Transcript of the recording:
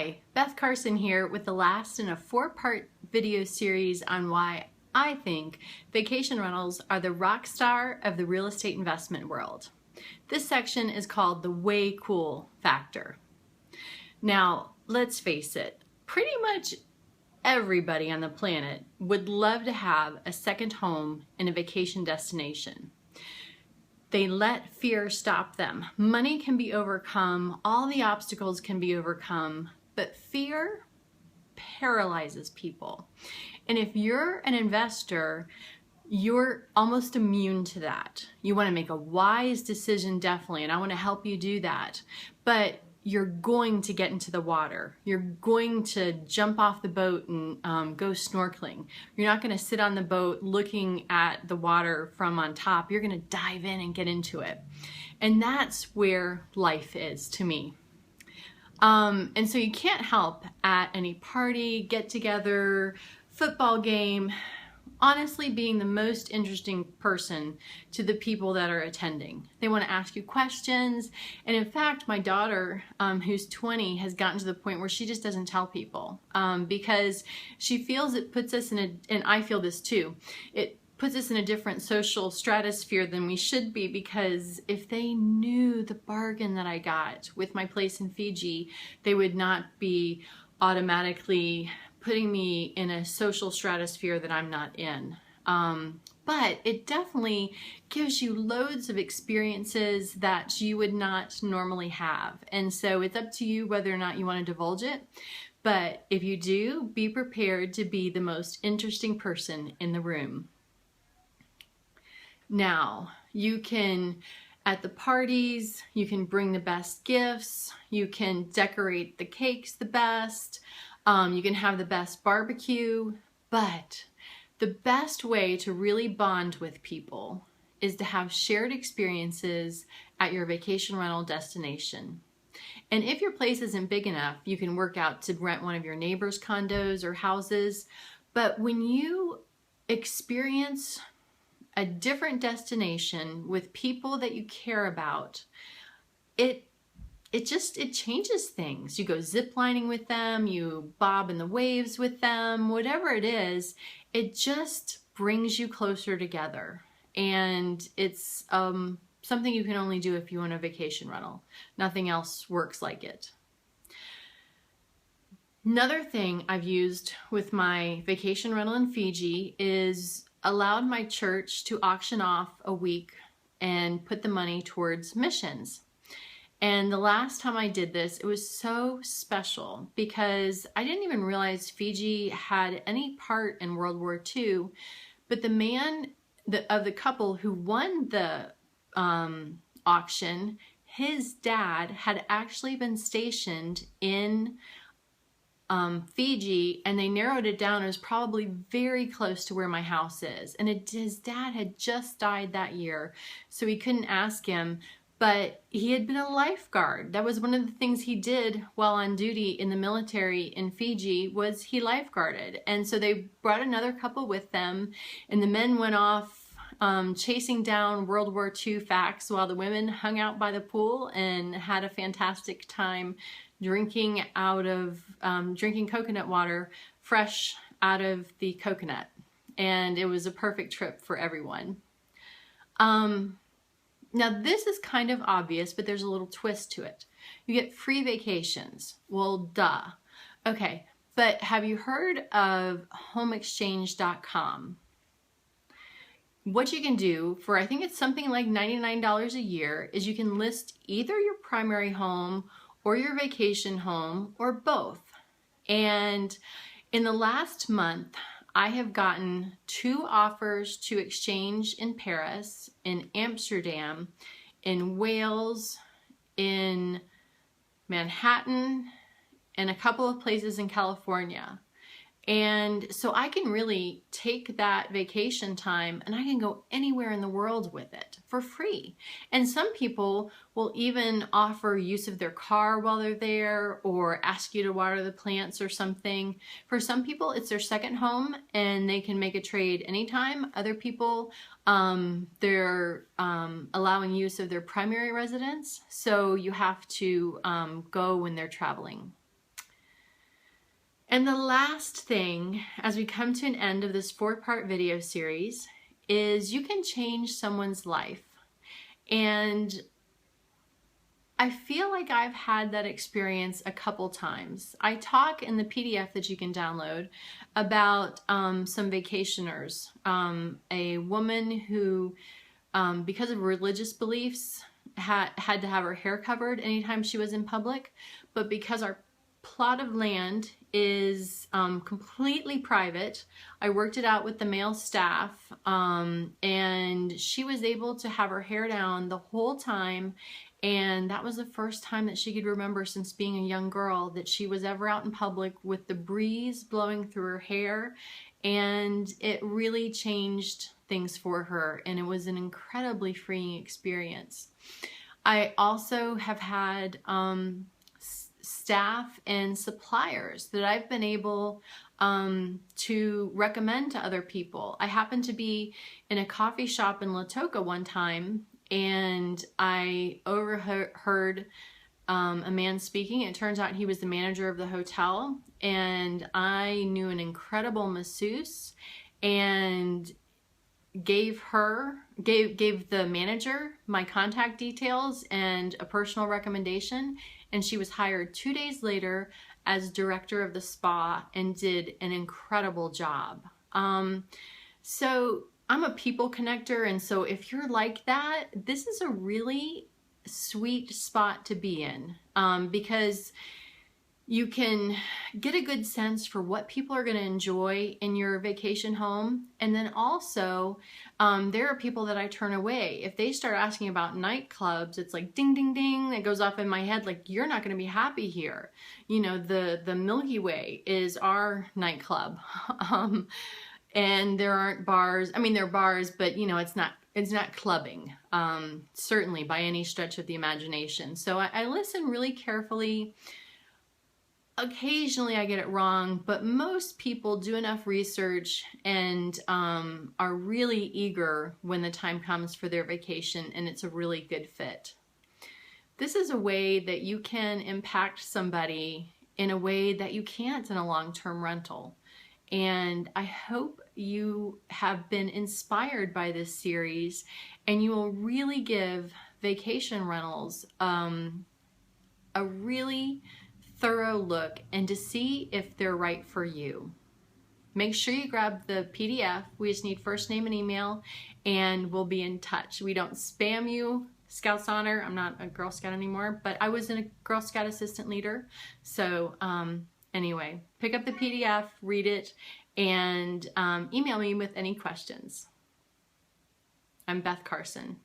Hi, Beth Carson here with the last in a four-part video series on why I think vacation rentals are the rock star of the real estate investment world. This section is called the way cool factor. Now, let's face it, pretty much everybody on the planet would love to have a second home in a vacation destination. They let fear stop them. Money can be overcome, all the obstacles can be overcome, but fear paralyzes people. And if you're an investor, you're almost immune to that. You want to make a wise decision, definitely, and I want to help you do that. But you're going to get into the water. You're going to jump off the boat and go snorkeling. You're not going to sit on the boat looking at the water from on top. You're going to dive in and get into it. And that's where life is to me. And so you can't help at any party, get together, football game, honestly being the most interesting person to the people that are attending. They want to ask you questions. And in fact, my daughter, who's 20, has gotten to the point where she just doesn't tell people because she feels it puts us in a, and I feel this too, it puts us in a different social stratosphere than we should be, because if they knew the bargain that I got with my place in Fiji, they would not be automatically putting me in a social stratosphere that I'm not in. But it definitely gives you loads of experiences that you would not normally have. And so it's up to you whether or not you want to divulge it. But if you do, be prepared to be the most interesting person in the room. Now, you can, at the parties, you can bring the best gifts, you can decorate the cakes the best, you can have the best barbecue, but the best way to really bond with people is to have shared experiences at your vacation rental destination. And if your place isn't big enough, you can work out to rent one of your neighbors' condos or houses. But when you experience a different destination with people that you care about, it changes things. You go ziplining with them, you bob in the waves with them, whatever it is, it just brings you closer together. And it's something you can only do if you own a vacation rental. Nothing else works like it. Another thing I've used with my vacation rental in Fiji is allowed my church to auction off a week and put the money towards missions. And the last time I did this, it was so special because I didn't even realize Fiji had any part in World War II, but the man of the couple who won the auction, his dad had actually been stationed in Fiji, and they narrowed it down. It was probably very close to where my house is. And his dad had just died that year, so he couldn't ask him, but he had been a lifeguard. That was one of the things he did while on duty in the military in Fiji, was he lifeguarded. And so they brought another couple with them, and the men went off chasing down World War II facts while the women hung out by the pool and had a fantastic time drinking coconut water fresh out of the coconut. And it was a perfect trip for everyone. Now this is kind of obvious, but there's a little twist to it. You get free vacations. Well, duh. Okay, but have you heard of homeexchange.com? What you can do for, I think it's something like $99 a year, is you can list either your primary home or your vacation home, or both. And in the last month, I have gotten 2 offers to exchange in Paris, in Amsterdam, in Wales, in Manhattan, and a couple of places in California. And so I can really take that vacation time and I can go anywhere in the world with it for free. And some people will even offer use of their car while they're there, or ask you to water the plants or something. For some people, it's their second home and they can make a trade anytime. Other people, they're allowing use of their primary residence, so you have to go when they're traveling. And the last thing, as we come to an end of this 4-part video series, is you can change someone's life. And I feel like I've had that experience a couple times. I talk in the PDF that you can download about some vacationers. A woman who, because of religious beliefs, had to have her hair covered anytime she was in public, but because our plot of land is completely private, I worked it out with the male staff, and she was able to have her hair down the whole time. And that was the first time that she could remember since being a young girl that she was ever out in public with the breeze blowing through her hair. And it really changed things for her, and it was an incredibly freeing experience. I also have had staff and suppliers that I've been able to recommend to other people. I happened to be in a coffee shop in Latoka one time, and I overheard a man speaking. It turns out he was the manager of the hotel, and I knew an incredible masseuse and gave the manager my contact details and a personal recommendation, and she was hired 2 days later as director of the spa and did an incredible job. So I'm a people connector, and so if you're like that, this is a really sweet spot to be in, because you can get a good sense for what people are going to enjoy in your vacation home. And then also, there are people that I turn away. If they start asking about nightclubs, it's like ding, ding, ding, that goes off in my head, like, you're not going to be happy here. You know, the Milky Way is our nightclub. And there aren't bars. I mean, there are bars, but you know, it's not clubbing, certainly by any stretch of the imagination. So I listen really carefully. Occasionally I get it wrong, but most people do enough research and are really eager when the time comes for their vacation, and it's a really good fit. This is a way that you can impact somebody in a way that you can't in a long-term rental. And I hope you have been inspired by this series, and you will really give vacation rentals a really thorough look and to see if they're right for you. Make sure you grab the PDF. We just need first name and email, and we'll be in touch. We don't spam you. Scouts Honor, I'm not a Girl Scout anymore, but I was a Girl Scout assistant leader. So anyway, pick up the PDF, read it, and email me with any questions. I'm Beth Carson.